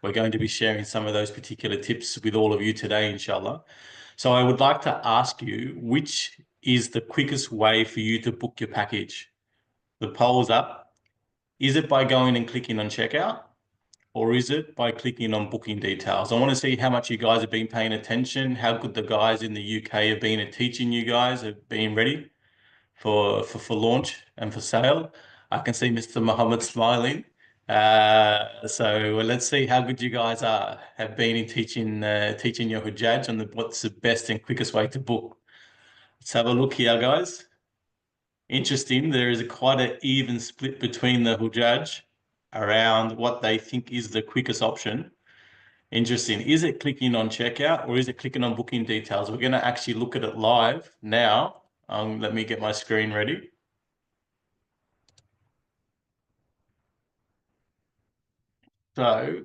we're going to be sharing some of those particular tips with all of you today, inshallah. So I would like to ask you, which is the quickest way for you to book your package? The poll's up. Is it by going and clicking on checkout, or is it by clicking on booking details? I want to see how much you guys have been paying attention, how good the guys in the UK have been at teaching you guys, have been ready for launch and for sale. I can see Mr. Muhammad smiling. So let's see how good you guys have been in teaching your Hujjaj on what's the best and quickest way to book. Let's have a look here, guys. Interesting. There is quite an even split between the Hujjaj around what they think is the quickest option. Interesting. Is it clicking on checkout or is it clicking on booking details? We're going to actually look at it live now. Let me get my screen ready. So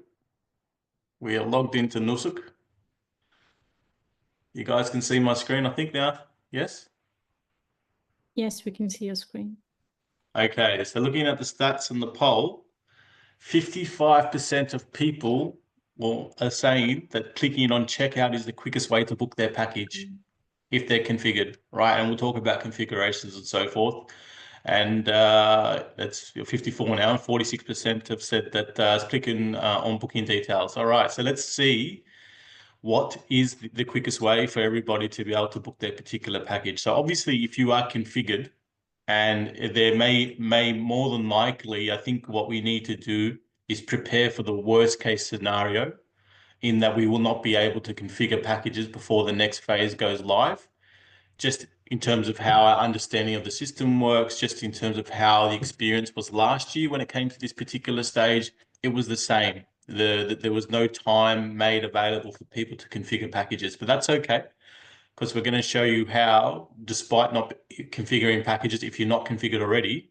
we are logged into Nusuk. You guys can see my screen, I think now. Yes? Yes, we can see your screen. Okay, so looking at the stats on the poll, 55% of people are saying that clicking on checkout is the quickest way to book their package if they're configured, right? And we'll talk about configurations and so forth. And that's 54 now, and 46% have said that it's clicking on booking details. All right, so let's see what is the quickest way for everybody to be able to book their particular package. So obviously, if you are configured, and there may more than likely, I think what we need to do is prepare for the worst case scenario, in that we will not be able to configure packages before the next phase goes live. Just in terms of how our understanding of the system works, just in terms of how the experience was last year when it came to this particular stage, it was the same. There was no time made available for people to configure packages, but that's okay, because we're going to show you how, despite not configuring packages, if you're not configured already,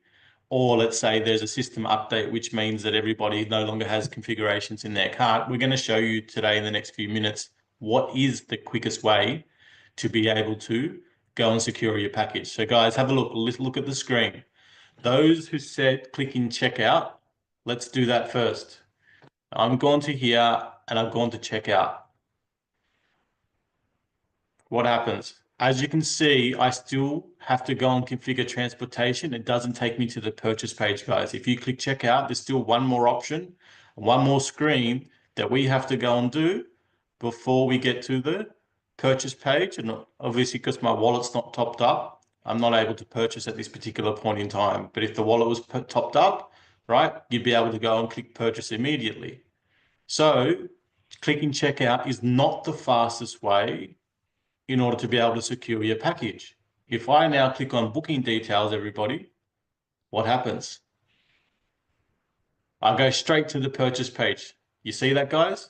or let's say there's a system update, which means that everybody no longer has configurations in their cart, we're going to show you today in the next few minutes what is the quickest way to be able to go and secure your package. So guys, have a look. Let's look at the screen. Those who said clicking checkout, let's do that first. I'm going to here and I've gone to checkout. What happens? As you can see, I still have to go and configure transportation. It doesn't take me to the purchase page, guys. If you click checkout, there's still one more option, one more screen that we have to go and do before we get to the purchase page. And obviously, because my wallet's not topped up, I'm not able to purchase at this particular point in time. But if the wallet was topped up, right, you'd be able to go and click purchase immediately. So clicking checkout is not the fastest way in order to be able to secure your package. If I now click on booking details, everybody, what happens? I go straight to the purchase page. You see that, guys?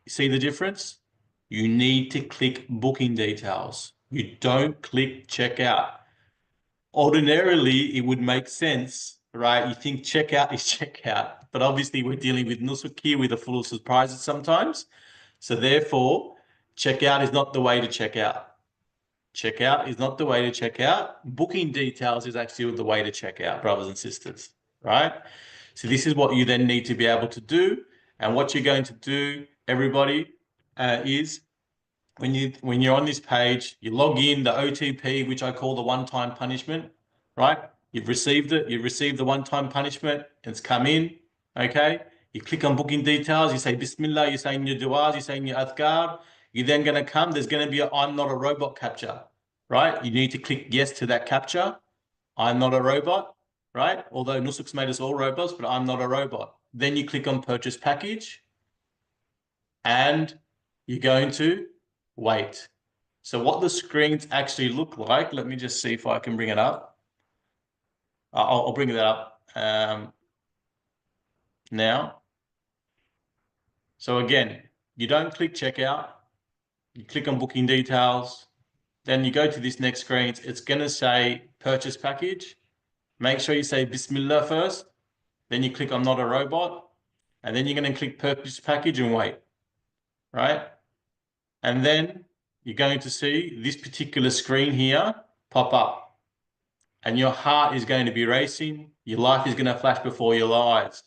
You see the difference? You need to click booking details. You don't click checkout. Ordinarily, it would make sense, right? You think checkout is checkout, but obviously we're dealing with Nusuk here with a full of surprises sometimes. So therefore, checkout is not the way to check out. Checkout is not the way to check out. Booking details is actually the way to check out, brothers and sisters, right? So this is what you then need to be able to do. And what you're going to do, everybody, is when you're on this page, you log in, the OTP, which I call the one-time punishment, right? You've received it. You've received the one-time punishment. It's come in, okay? You click on booking details. You say Bismillah. You're saying your du'as. You're saying your adhkar. You're then going to come. There's going to be a I'm not a robot capture, right? You need to click yes to that capture. I'm not a robot, right? Although Nusuk's made us all robots, but I'm not a robot. Then you click on purchase package and you're going to wait. So what the screens actually look like, let me just see if I can bring it up. I'll bring that up now. So again, you don't click checkout. You click on booking details. Then you go to this next screen. It's going to say purchase package. Make sure you say Bismillah first. Then you click I'm not a robot. And then you're going to click purchase package and wait. Right? And then you're going to see this particular screen here pop up. And your heart is going to be racing. Your life is going to flash before your eyes.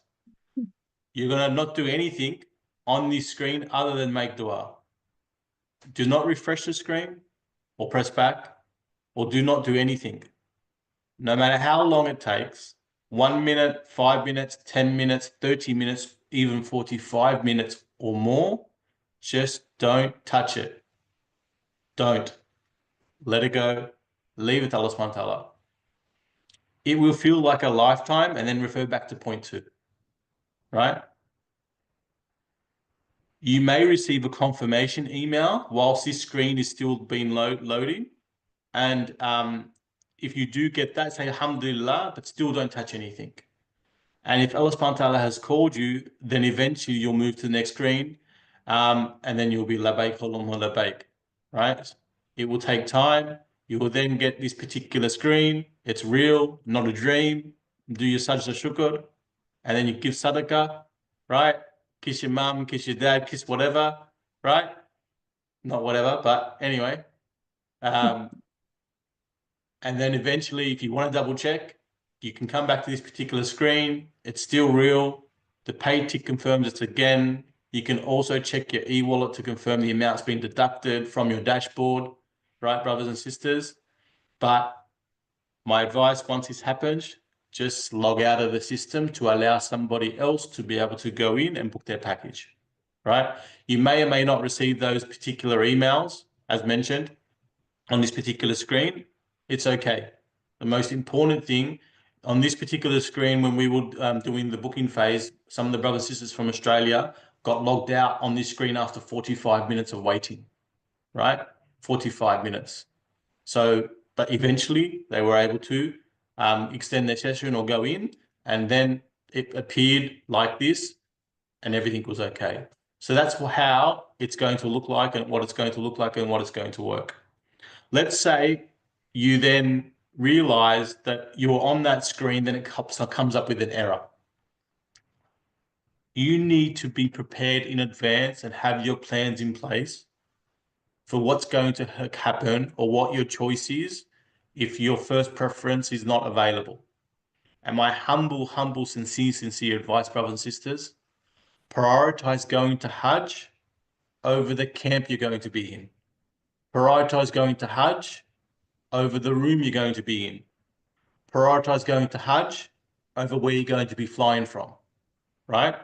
You're going to not do anything on this screen other than make dua. Do not refresh the screen or press back, or do not do anything. No matter how long it takes, 1 minute, 5 minutes, 10 minutes, 30 minutes, even 45 minutes or more, just don't touch it. Don't. Let it go. Leave it to Allah subhanahu wa ta'ala. It will feel like a lifetime, and then refer back to point 2, right? You may receive a confirmation email whilst this screen is still being loading. And if you do get that, say alhamdulillah, but still don't touch anything. And if Allah subhanahu wa ta'ala has called you, then eventually you'll move to the next screen, and then you'll be labayk Allahumma labayk, right? It will take time. You will then get this particular screen. It's real, not a dream. Do your sajda shukr, and then you give sadaqah, right? Kiss your mum, kiss your dad, kiss whatever, right? Not whatever, but anyway. And then eventually, if you want to double check, you can come back to this particular screen. It's still real. The pay tick confirms it again. You can also check your e-wallet to confirm the amount's been deducted from your dashboard, right, brothers and sisters? But my advice, once this happens, just log out of the system to allow somebody else to be able to go in and book their package, right? You may or may not receive those particular emails, as mentioned, on this particular screen. It's okay. The most important thing on this particular screen, when we were doing the booking phase, some of the brothers and sisters from Australia got logged out on this screen after 45 minutes of waiting, right? 45 minutes. So, but eventually they were able to extend their session or go in, and then it appeared like this and everything was okay. So that's how it's going to look like, and what it's going to look like, and what it's going to work. Let's say you then realize that you're on that screen, then it comes up with an error. You need to be prepared in advance and have your plans in place for what's going to happen, or what your choice is if your first preference is not available. And my humble, sincere advice, brothers and sisters, prioritize going to Hajj over the camp you're going to be in. Prioritize going to Hajj over the room you're going to be in. Prioritize going to Hajj over where you're going to be flying from, right?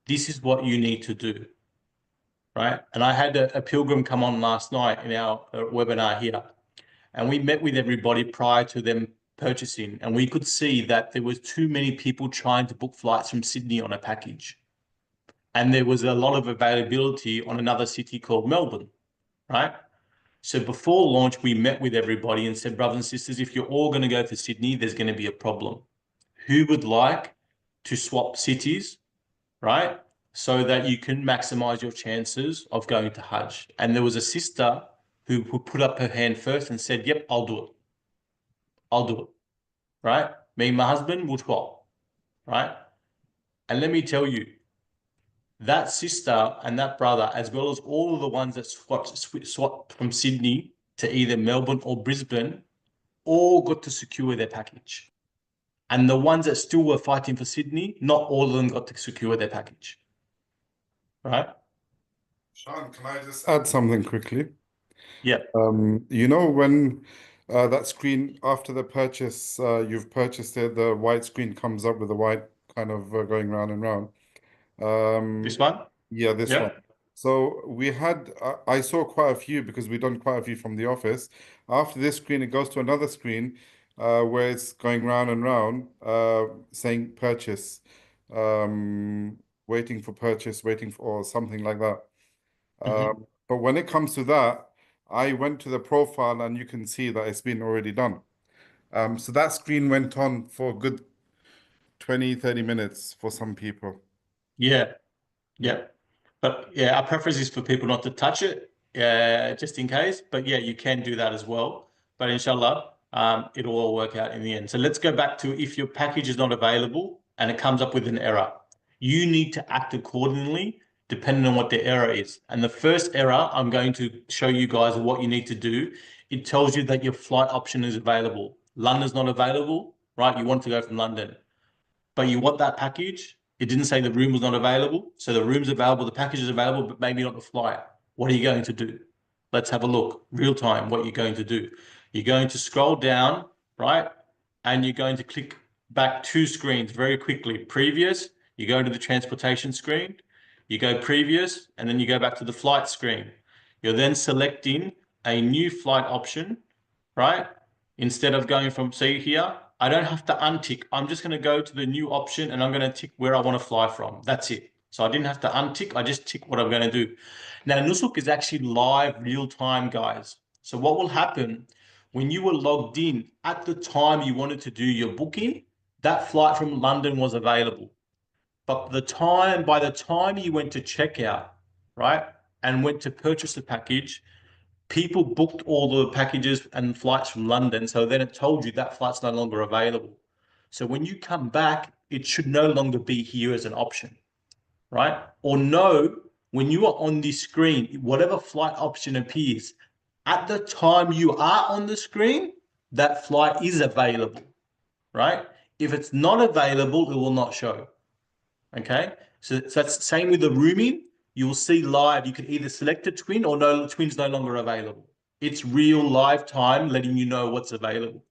This is what you need to do, right? And I had a pilgrim come on last night in our webinar here, and we met with everybody prior to them purchasing, and we could see that there was too many people trying to book flights from Sydney on a package. And there was a lot of availability on another city called Melbourne, right? So before launch, we met with everybody and said, brothers and sisters, if you're all going to go for Sydney, there's going to be a problem. Who would like to swap cities, right? So that you can maximize your chances of going to Hajj. And there was a sister who put up her hand first and said, yep, I'll do it. I'll do it, right? Me and my husband will swap, right? And let me tell you, that sister and that brother, as well as all of the ones that swapped from Sydney to either Melbourne or Brisbane, all got to secure their package. And the ones that still were fighting for Sydney, not all of them got to secure their package. Right? Shan, can I just add something quickly? Yeah. You know, when that screen after the purchase, you've purchased it, the white screen comes up with the white kind of going round and round. This one? Yeah, this Yeah. one. So we had, I saw quite a few because we've done quite a few from the office. After this screen, it goes to another screen where it's going round and round, saying purchase, waiting for purchase, waiting for, or something like that. But when it comes to that, I went to the profile and you can see that it's been already done. So that screen went on for a good 20, 30 minutes for some people. Yeah. Yeah. But yeah, our preference is for people not to touch it, just in case. But yeah, you can do that as well. But inshallah, it'll all work out in the end. So let's go back to, if your package is not available and it comes up with an error, you need to act accordingly depending on what the error is. And the first error, I'm going to show you guys what you need to do. It tells you that your flight option is available. London's not available, right? You want to go from London, but you want that package. It didn't say the room was not available. So the room's available, the package is available, but maybe not the flight. What are you going to do? Let's have a look. Real time, what you're going to do. You're going to scroll down, right? And you're going to click back 2 screens very quickly. Previous, you go to the transportation screen, you go previous, and then you go back to the flight screen. You're then selecting a new flight option, right? Instead of going from, see here, I don't have to untick. I'm just going to go to the new option and I'm going to tick where I want to fly from. That's it. So I didn't have to untick. I just tick what I'm going to do. Now, Nusuk is actually live real time, guys. So what will happen when you were logged in at the time you wanted to do your booking, that flight from London was available. But by the time you went to checkout, right, and went to purchase the package, people booked all the packages and flights from London. So then it told you that flight's no longer available. So when you come back, it should no longer be here as an option, right? Or no, when you are on the screen, whatever flight option appears, at the time you are on the screen, that flight is available, right? If it's not available, it will not show. Okay, so that's the same with the rooming. You will see live, you can either select a twin or no, twin's no longer available. It's real live time letting you know what's available.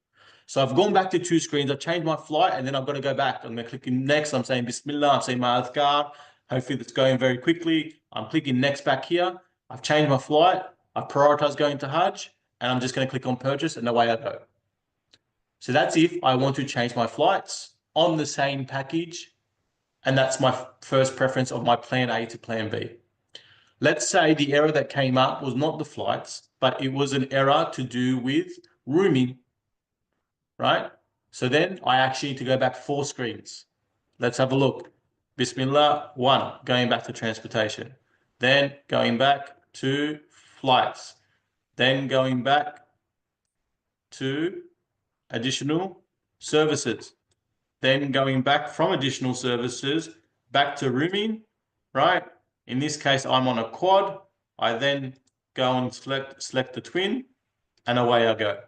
So I've gone back to 2 screens, I've changed my flight, and then I've got to go back. I'm going to click in next, I'm saying Bismillah, I'm saying my Azkar. Hopefully that's going very quickly. I'm clicking next back here. I've changed my flight, I've prioritized going to Hajj, and I'm just going to click on purchase, and away I go. So that's if I want to change my flights on the same package. And that's my first preference of my plan A to plan B. Let's say the error that came up was not the flights, but it was an error to do with rooming, right? So then I actually need to go back 4 screens. Let's have a look. Bismillah, 1, going back to transportation. Then going back to flights. Then going back to additional services. Then going back from additional services back to rooming, right? In this case, I'm on a quad. I then go and select the twin, and away I go.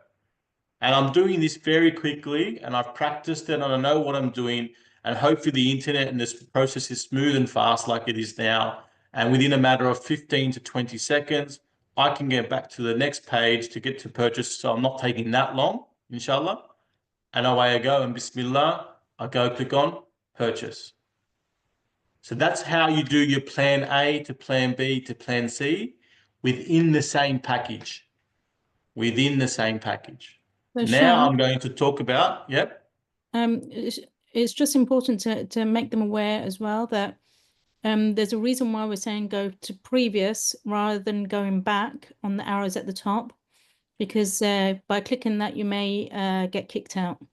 And I'm doing this very quickly, and I've practiced it, and I know what I'm doing. And hopefully the internet and this process is smooth and fast like it is now. And within a matter of 15 to 20 seconds, I can get back to the next page to get to purchase. So I'm not taking that long, inshallah. And away I go, and Bismillah, I go click on purchase. So that's how you do your plan A to plan B to plan C within the same package. Within the same package. So Now Shan, I'm going to talk about, yep. it's just important to make them aware as well that there's a reason why we're saying go to previous rather than going back on the arrows at the top, because by clicking that you may get kicked out.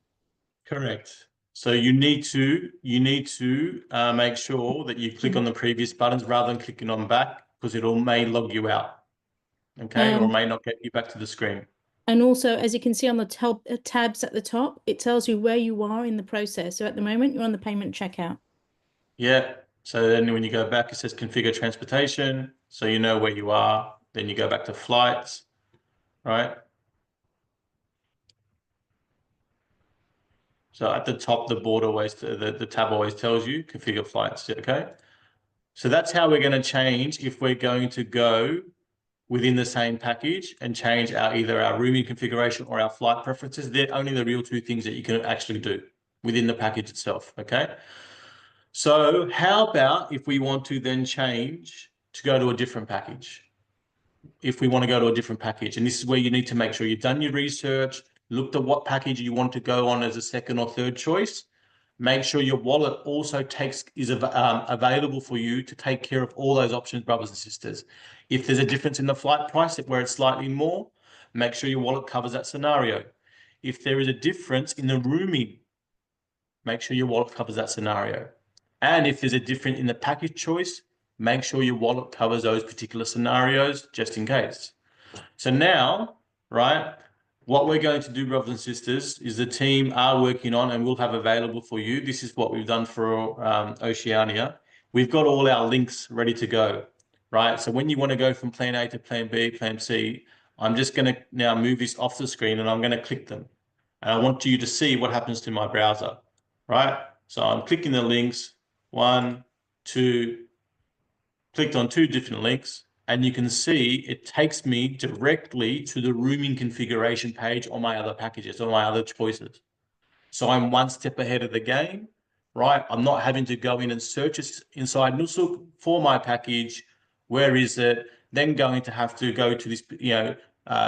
Correct. So you need to make sure that you click on the previous buttons rather than clicking on back, because it may log you out. Okay, or may not get you back to the screen. And also, as you can see on the tabs at the top, it tells you where you are in the process. So at the moment, you're on the payment checkout. Yeah. So then when you go back, it says configure transportation. So you know where you are. Then you go back to flights, right? So at the top, the board always, the tab always tells you configure flights, okay? So that's how we're going to change if we're going to go within the same package and change either our rooming configuration or our flight preferences. They're only the real 2 things that you can actually do within the package itself, okay? So how about if we want to then change to go to a different package? If we want to go to a different package, and this is where you need to make sure you've done your research, looked at what package you want to go on as a second or third choice. Make sure your wallet also is available for you to take care of all those options, brothers and sisters. If there's a difference in the flight price where it's slightly more, make sure your wallet covers that scenario. If there is a difference in the rooming, make sure your wallet covers that scenario. And if there's a difference in the package choice, make sure your wallet covers those particular scenarios just in case. So now, right, what we're going to do, brothers and sisters, is the team are working on and we'll have available for you. This is what we've done for Oceania. We've got all our links ready to go, right? So when you want to go from plan A to plan B, plan C, I'm just going to now move this off the screen and I'm going to click them. And I want you to see what happens to my browser, right? So I'm clicking the links. 1, 2, clicked on 2 different links, and you can see it takes me directly to the rooming configuration page on my other packages, on my other choices. So I'm one step ahead of the game, right? I'm not having to go in and search inside Nusuk for my package. Where is it? Then going to have to go to this,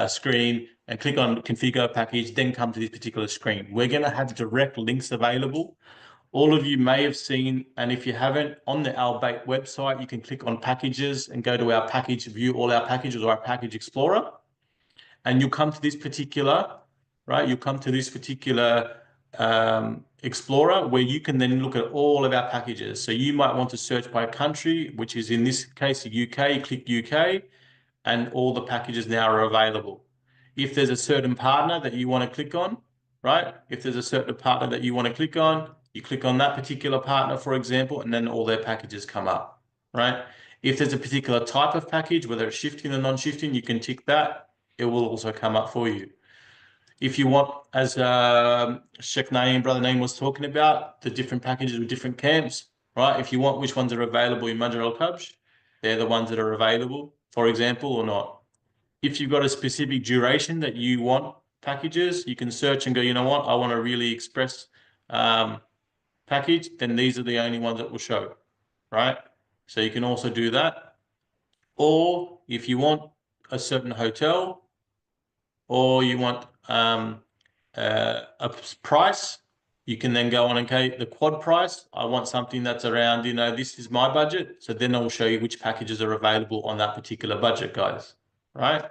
screen and click on configure package, then come to this particular screen. We're going to have direct links available. All of you may have seen, and if you haven't, on the AlBait website, you can click on packages and go to our package, view all our packages or our package explorer. And you'll come to this particular, right? You'll come to this particular explorer where you can then look at all of our packages. So you might want to search by country, which is in this case, the UK, click UK, and all the packages now are available. If there's a certain partner that you want to click on, right? If there's a certain partner that you want to click on, you click on that particular partner, for example, and then all their packages come up, right? If there's a particular type of package, whether it's shifting or non-shifting, you can tick that. It will also come up for you. If you want, as Sheikh Naeem, Brother Naeem was talking about, the different packages with different camps, right? If you want which ones are available in Majr al-Kabsh, they're the ones that are available, for example, or not. If you've got a specific duration that you want packages, you can search and go, you know what, I want a really express package, then these are the only ones that will show, right? So you can also do that. Or if you want a certain hotel, or you want a price, you can then go on, okay, the quad price, I want something that's around, this is my budget. So then I will show you which packages are available on that particular budget, guys, right?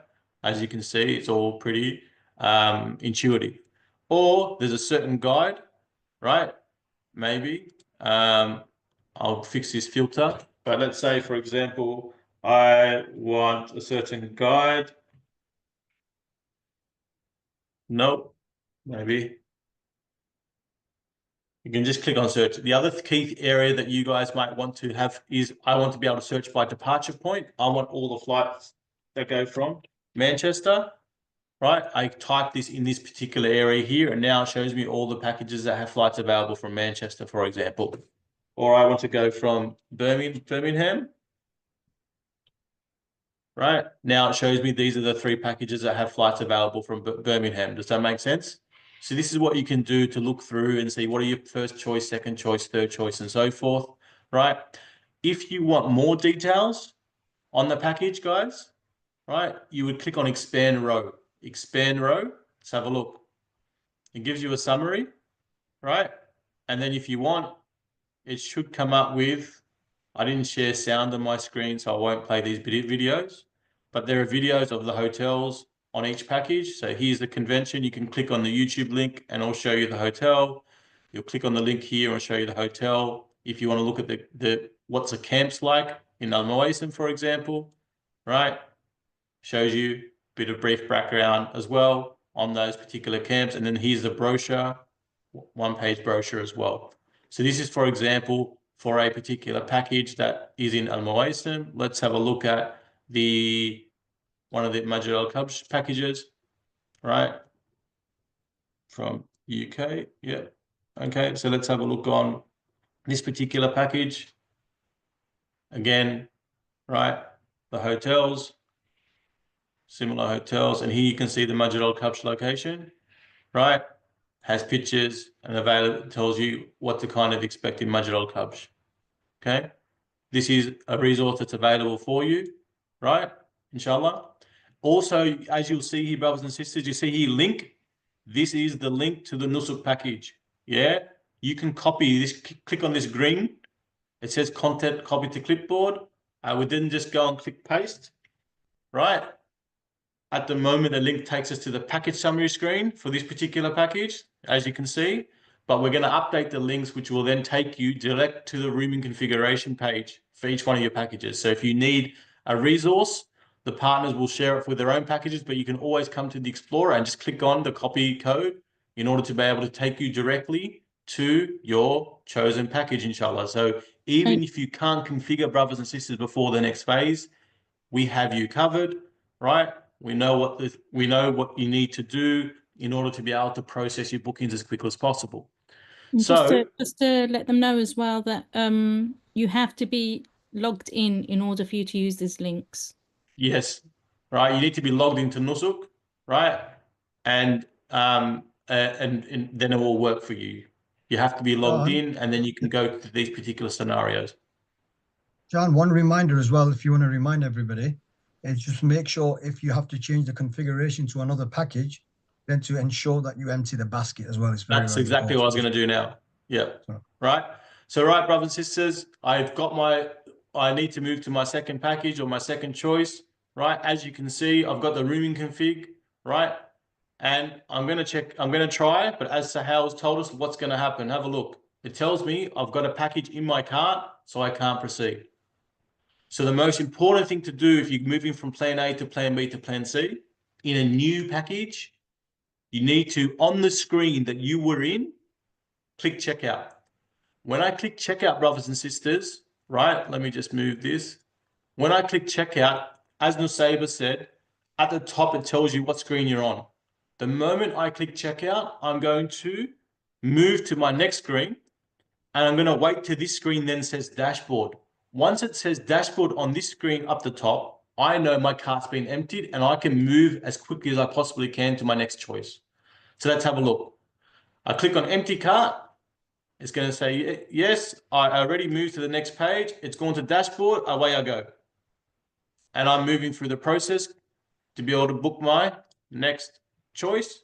As you can see, it's all pretty intuitive. Or there's a certain guide, right? Maybe I'll fix this filter, but let's say, for example, I want a certain guide. Nope, maybe. You can just click on search. The other key area that you guys might want to have is I want to be able to search by departure point. I want all the flights that go from Manchester, right? I type this in this particular area here, and now it shows me all the packages that have flights available from Manchester, for example. Or I want to go from Birmingham, right? Now it shows me these are the 3 packages that have flights available from Birmingham. Does that make sense? So this is what you can do to look through and see what are your first choice, second choice, third choice, and so forth, right? If you want more details on the package, guys, right, you would click on expand row. Expand row, let's have a look. It gives you a summary, right? And then if you want, it should come up with, I didn't share sound on my screen, so I won't play these videos, but there are videos of the hotels on each package. So here's the convention. You can click on the YouTube link and I'll show you the hotel. You'll click on the link here and I'll show you the hotel. If you want to look at the what's the camps like in Al Muwaisim, for example, right? Shows you a bit of brief background as well on those particular camps. And then here's the brochure, 1-page brochure as well. So this is, for example, for a particular package that is in Al Muwaisim. Let's have a look at one of the Majr al-Kabsh packages, right? From UK, yeah. Okay, so let's have a look on this particular package. Again, right, the hotels, similar hotels, and here you can see the Majr al-Kabsh location, right? Has pictures and available, tells you what to kind of expect in Majr al-Kabsh. Okay, this is a resource that's available for you, right? Inshallah. Also, as you'll see here, brothers and sisters, you see here link. This is the link to the Nusuk package. Yeah, you can copy this. Click on this green. It says content copy to clipboard. I would then just go and click paste, right? At the moment, the link takes us to the package summary screen for this particular package, as you can see. But we're going to update the links, which will then take you direct to the rooming configuration page for each one of your packages. So if you need a resource, the partners will share it with their own packages, but you can always come to the Explorer and just click on the copy code in order to be able to take you directly to your chosen package, inshallah. So even if you can't configure, brothers and sisters, before the next phase, we have you covered, right? We know what you need to do in order to be able to process your bookings as quickly as possible. And So just to let them know as well that you have to be logged in order for you to use these links. yes, right. You need to be logged into Nusuk, right? And then it will work for you. You have to be logged Shan, in, and then you can go to these particular scenarios. Shan, one reminder as well, if you want to remind everybody, is just make sure if you have to change the configuration to another package, then to ensure that you empty the basket as well. It's very, That's very exactly what I was going important. to do now. Yeah. So, Right. So, right, brothers and sisters, I need to move to my second package or my second choice, right? As you can see, I've got the rooming config, right? And I'm going to try, but as Sahal's told us what's going to happen, have a look. It tells me I've got a package in my cart, so I can't proceed. So the most important thing to do if you're moving from plan A to plan B to plan C, in a new package, you need to, on the screen that you were in, click checkout. When I click checkout, brothers and sisters, right? Let me just move this. When I click checkout, as Nusayba said, at the top, it tells you what screen you're on. The moment I click checkout, I'm going to move to my next screen, and I'm going to wait till this screen then says dashboard. Once it says dashboard on this screen up the top, I know my cart's been emptied and I can move as quickly as I possibly can to my next choice. So let's have a look. I click on empty cart. It's going to say, yes, I already moved to the next page. It's gone to dashboard. Away I go. And I'm moving through the process to be able to book my next choice.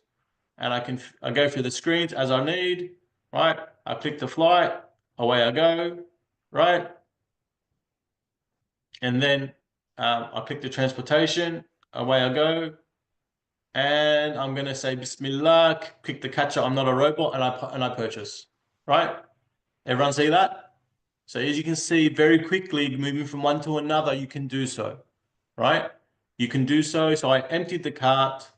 And I go through the screens as I need, right? I click the flight. Away I go, right? And then I click the transportation. Away I go. And I'm going to say Bismillah, click the catcher. I'm not a robot, and I purchase, right? Everyone see that? So as you can see, very quickly, moving from one to another, you can do so, right? You can do so. So I emptied the cart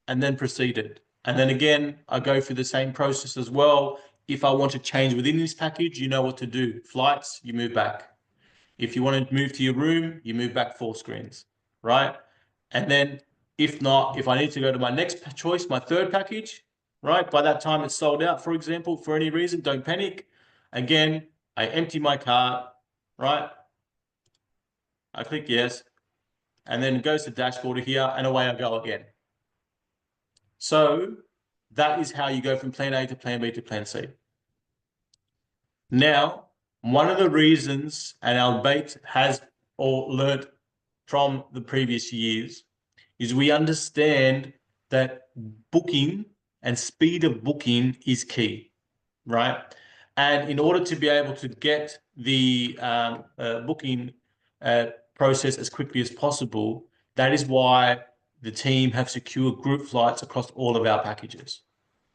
and then proceeded. And then again, I go through the same process as well. If I want to change within this package, you know what to do. Flights, you move back. If you want to move to your room, you move back 4 screens, right? And then if not, if I need to go to my next choice, my third package, right? By that time it's sold out, for example, for any reason, don't panic. Again, I empty my cart, right? I click yes, and then it goes to dashboard here, and away I go again. So that is how you go from plan A to plan B to plan C. Now, one of the reasons, and AlBait has or learnt from the previous years, is we understand that booking and speed of booking is key, right? And in order to be able to get the booking process as quickly as possible, that is why the team have secured group flights across all of our packages.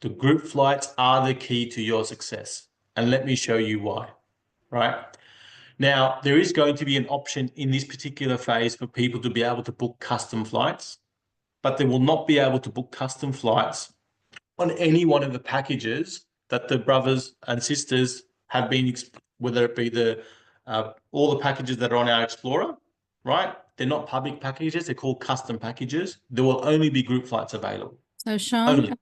The group flights are the key to your success. And let me show you why, right? Now, there is going to be an option in this particular phase for people to be able to book custom flights, but they will not be able to book custom flights on any one of the packages that the brothers and sisters have been, whether it be all the packages that are on our Explorer, right? They're not public packages, they're called custom packages. There will only be group flights available. So Shan, Only.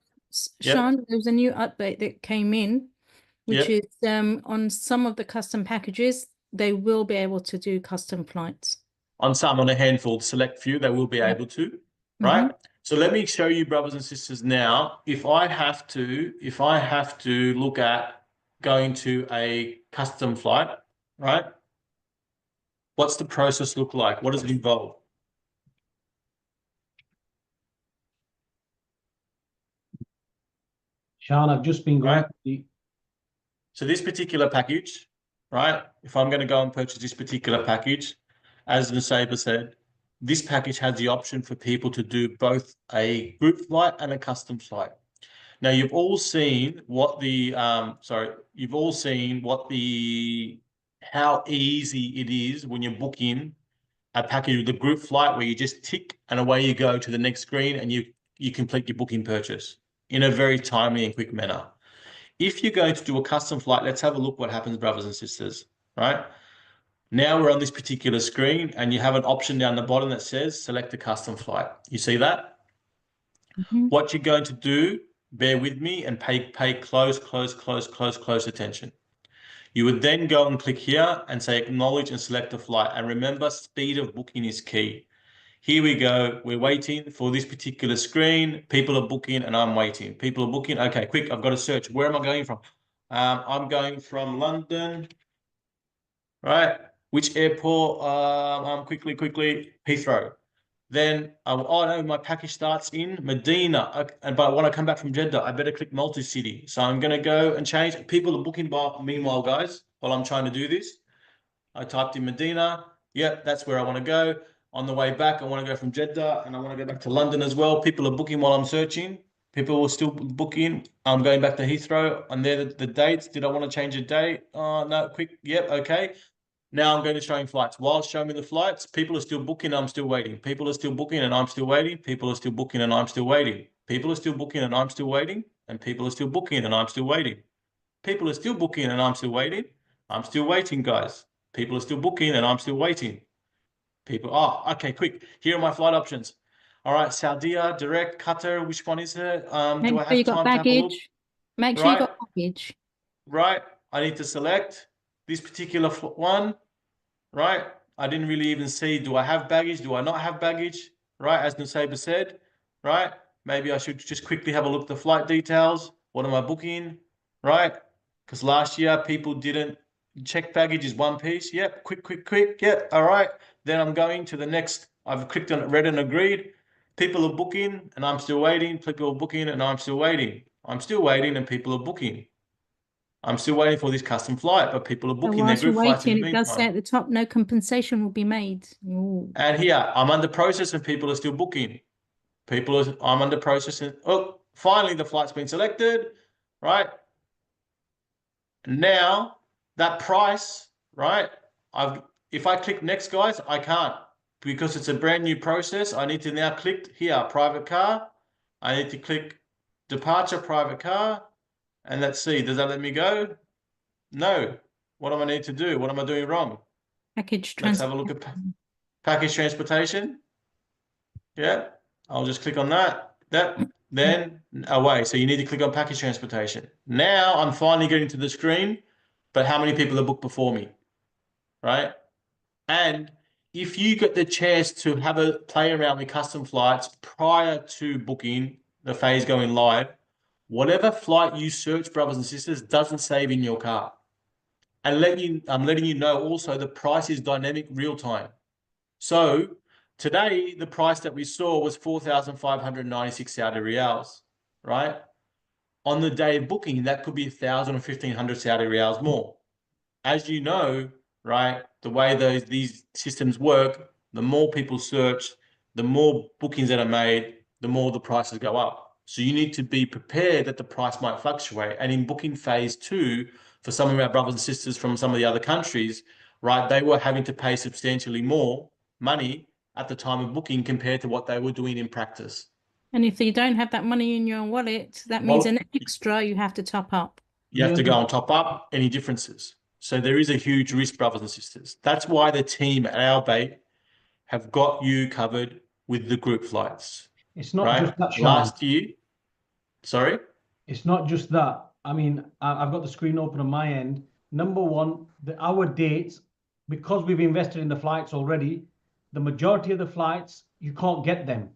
Shan, there was a new update that came in, which Yep. is on some of the custom packages, they will be able to do custom flights. On a handful, select few, they will be Yep. able to, right? So let me show you, brothers and sisters, now, if I have to look at going to a custom flight, right? What's the process look like? What does it involve? Shan, I've just been going Right. to the So this particular package, right? If I'm going to go and purchase this particular package, as Nusayba said, this package has the option for people to do both a group flight and a custom flight. Now you've all seen what how easy it is when you're booking a package with a group flight where you just tick and away you go to the next screen and you complete your booking purchase in a very timely and quick manner. If you're going to do a custom flight, let's have a look what happens, brothers and sisters, right? Now we're on this particular screen and you have an option down the bottom that says select a custom flight. You see that? What you're going to do bear with me and pay close attention. You would then go and click here and say acknowledge and select a flight. And remember, speed of booking is key. Here we go. We're waiting for this particular screen. People are booking and I'm waiting. People are booking. Okay, quick. I've got to search. Where am I going from? I'm going from London, right? Which airport? Quickly, Heathrow. Then, oh no, my package starts in Medina. But when I come back from Jeddah, I better click multi-city. So I'm going to go and change. People are booking meanwhile, guys, while I'm trying to do this. I typed in Medina. Yep, that's where I want to go. On the way back, I want to go from Jeddah and I want to go back to London as well. People are booking while I'm searching. People are still booking. I'm going back to Heathrow. And there the dates. Did I want to change a date? No, quick. Yep, okay. Now I'm going to showing flights. While showing me the flights, people are still booking, I'm still waiting. People are still booking and I'm still waiting. People are still booking and I'm still waiting. People are still booking and I'm still waiting. And people are still booking and I'm still waiting. People are still booking and I'm still waiting. I'm still waiting, guys. People are still booking and I'm still waiting. Okay, quick. Here are my flight options. All right, Saudi, direct, Qatar, which one is it? Do I have time to have a look? Make sure you got baggage. Right, I need to select this particular one, right? I didn't really even see, do I have baggage? Do I not have baggage? Right, as Nusayba said, right? Maybe I should just quickly have a look at the flight details. What am I booking, right? Because last year people didn't check baggage is one piece. Yep, quick. Yep, all right. Then I'm going to the next. I've clicked on it, read and agreed. People are booking and I'm still waiting. People are booking and I'm still waiting. I'm still waiting and people are booking. I'm still waiting for this custom flight, but people are booking their group flights in the meantime. It does say at the top, no compensation will be made. Ooh. And here, I'm under process and people are still booking. I'm under process and, oh, finally the flight's been selected, right? Now, that price, right? If I click next, guys, I can't because it's a brand new process. I need to now click here, private car. I need to click departure, private car. And let's see, does that let me go? No. What do I need to do? What am I doing wrong? Package Let's have a look at package transportation. Yeah, I'll just click on that. Then away. So you need to click on package transportation. Now I'm finally getting to the screen, but how many people are booked before me, right? And if you get the chance to have a play around with custom flights prior to booking the phase going live, whatever flight you search, brothers and sisters, doesn't save in your car. And I'm letting you know also the price is dynamic real time. So today, the price that we saw was 4,596 Saudi Riyals, right? On the day of booking, that could be 1,000 or 1,500 Saudi Riyals more. As you know, right, the way these systems work, the more people search, the more bookings that are made, the more the prices go up. So you need to be prepared that the price might fluctuate. And in booking phase 2, for some of our brothers and sisters from some of the other countries, right, they were having to pay substantially more money at the time of booking compared to what they were doing in practice. And if you don't have that money in your wallet, that means an extra you have to top up. You have to go and top up any differences. So there is a huge risk, brothers and sisters. That's why the team at AlBait have got you covered with the group flights. It's not just that, Shan. Last year, sorry? It's not just that. I mean, I've got the screen open on my end. Number one, our dates, because we've invested in the flights already, the majority of the flights, you can't get them.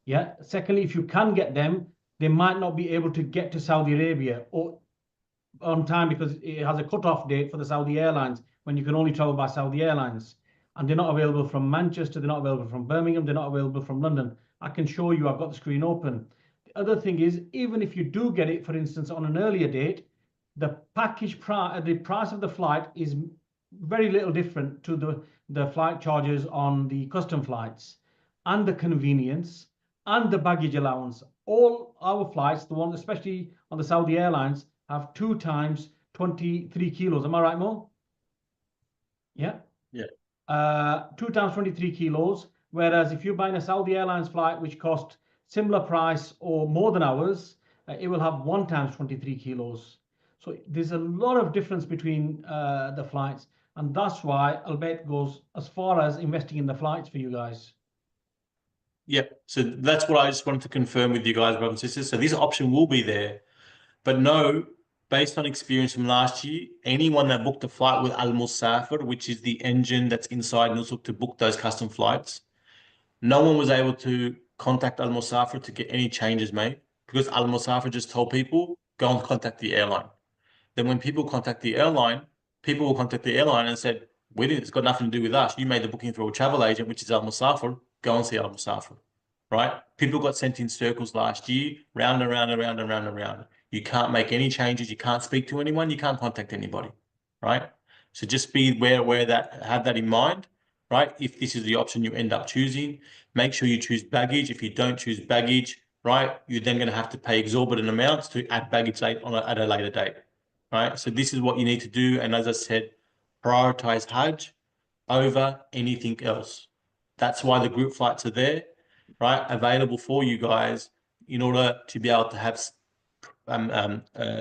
Yeah. Secondly, if you can get them, they might not be able to get to Saudi Arabia or on time because it has a cutoff date for the Saudi Airlines when you can only travel by Saudi Airlines. And they're not available from Manchester, they're not available from Birmingham, they're not available from London. I can show you, I've got the screen open. The other thing is, even if you do get it, for instance, on an earlier date, the package price, the price of the flight is very little different to the flight charges on the custom flights, and the convenience and the baggage allowance. All our flights, the ones especially on the Saudi Airlines, have 2 times 23 kilos. Am I right, Mo? Yeah. Yeah. 2 times 23 kilos. Whereas if you're buying a Saudi Airlines flight, which cost similar price or more than ours, it will have 1 times 23 kilos. So there's a lot of difference between the flights. And that's why AlBait goes as far as investing in the flights for you guys. Yep. So that's what I just wanted to confirm with you guys, brothers and sisters. So this option will be there, but no, based on experience from last year, anyone that booked a flight with Al Musafir, which is the engine that's inside Nusuk to book those custom flights, no one was able to contact Al Musafir to get any changes made because Al Musafir just told people, go and contact the airline. Then when people contact the airline, people will contact the airline and said, it's got nothing to do with us. You made the booking through a travel agent, which is Al Musafir. Go and see Al Musafir, right? People got sent in circles last year, round and round and round and round and round. You can't make any changes. You can't speak to anyone. You can't contact anybody, right? So just be aware that, have that in mind, right? If this is the option you end up choosing, make sure you choose baggage. If you don't choose baggage, right, you're then going to have to pay exorbitant amounts to add baggage at a later date. Right, so this is what you need to do, and as I said, prioritize Hajj over anything else. That's why the group flights are there, right, available for you guys in order to be able to have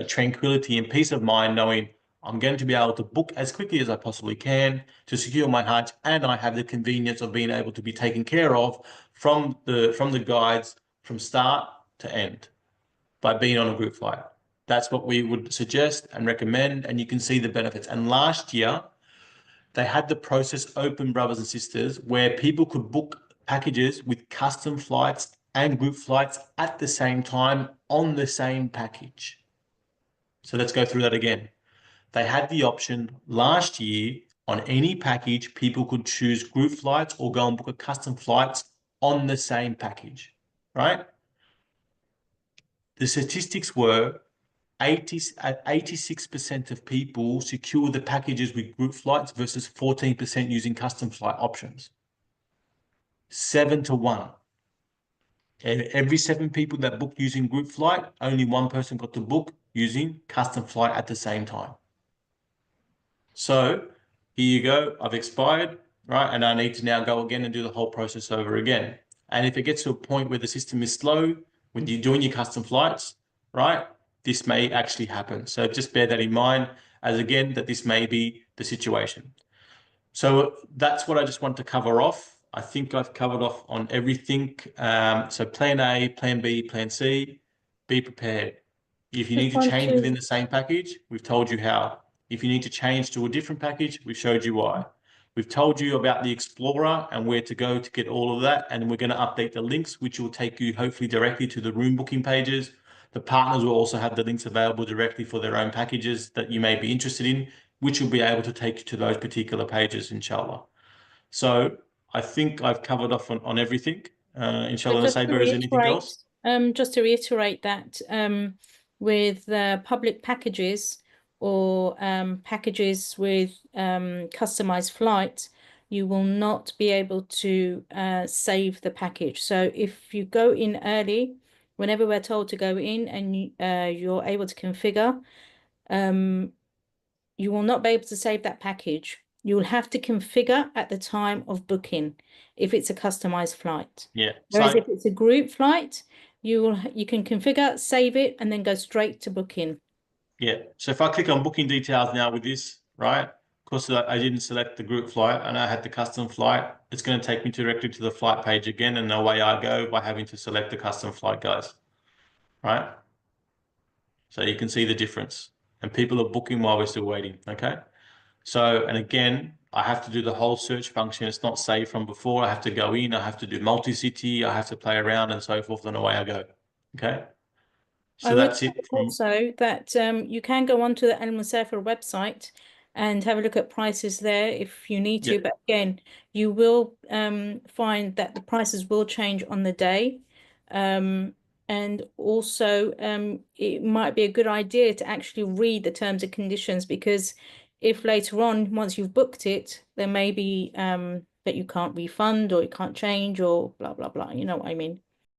tranquility and peace of mind, knowing I'm going to be able to book as quickly as I possibly can to secure my Hajj, and I have the convenience of being able to be taken care of from the guides from start to end by being on a group flight. That's what we would suggest and recommend, and you can see the benefits. And last year, they had the process open, brothers and sisters, where people could book packages with custom flights and group flights at the same time on the same package. So let's go through that again. They had the option last year on any package, people could choose group flights or go and book a custom flights on the same package, right? The statistics were 86% of people secure the packages with group flights versus 14% using custom flight options. 7-1. And every 7 people that booked using group flight, only 1 person got to book using custom flight at the same time. So here you go. I've expired, right? And I need to now go again and do the whole process over again. And if it gets to a point where the system is slow, when you're doing your custom flights, right, this may actually happen. So just bear that in mind, as again, that this may be the situation. So that's what I just want to cover off. I think I've covered off on everything. So plan A, plan B, plan C, be prepared. If you need to change within the same package, we've told you how. If you need to change to a different package, we've showed you why. We've told you about the Explorer and where to go to get all of that. And we're going to update the links, which will take you hopefully directly to the room booking pages. The partners will also have the links available directly for their own packages that you may be interested in, which will be able to take you to those particular pages, inshallah. So I think I've covered off on everything. Inshallah, Saber, is anything else? Just to reiterate that with public packages or packages with customized flights, you will not be able to save the package. So if you go in early, whenever we're told to go in and you're able to configure, you will not be able to save that package. You will have to configure at the time of booking if it's a customized flight. Yeah. Whereas if it's a group flight, you can configure, save it, and then go straight to booking. Yeah. So if I click on booking details now with this, right? Of course, I didn't select the group flight and I had the custom flight. It's going to take me directly to the flight page again, and away I go by having to select the custom flight, guys. Right? So you can see the difference. And people are booking while we're still waiting. Okay. So, and again, I have to do the whole search function. It's not saved from before. I have to go in, I have to do multi-city, I have to play around and so forth, and away I go. Okay. So that's it. Also, that you can go onto the Al Musafir website and have a look at prices there if you need to. Yep. But again, you will find that the prices will change on the day. And also, it might be a good idea to actually read the terms and conditions, because if later on, once you've booked it, there may be that you can't refund or you can't change or blah, blah, blah. You know what I mean?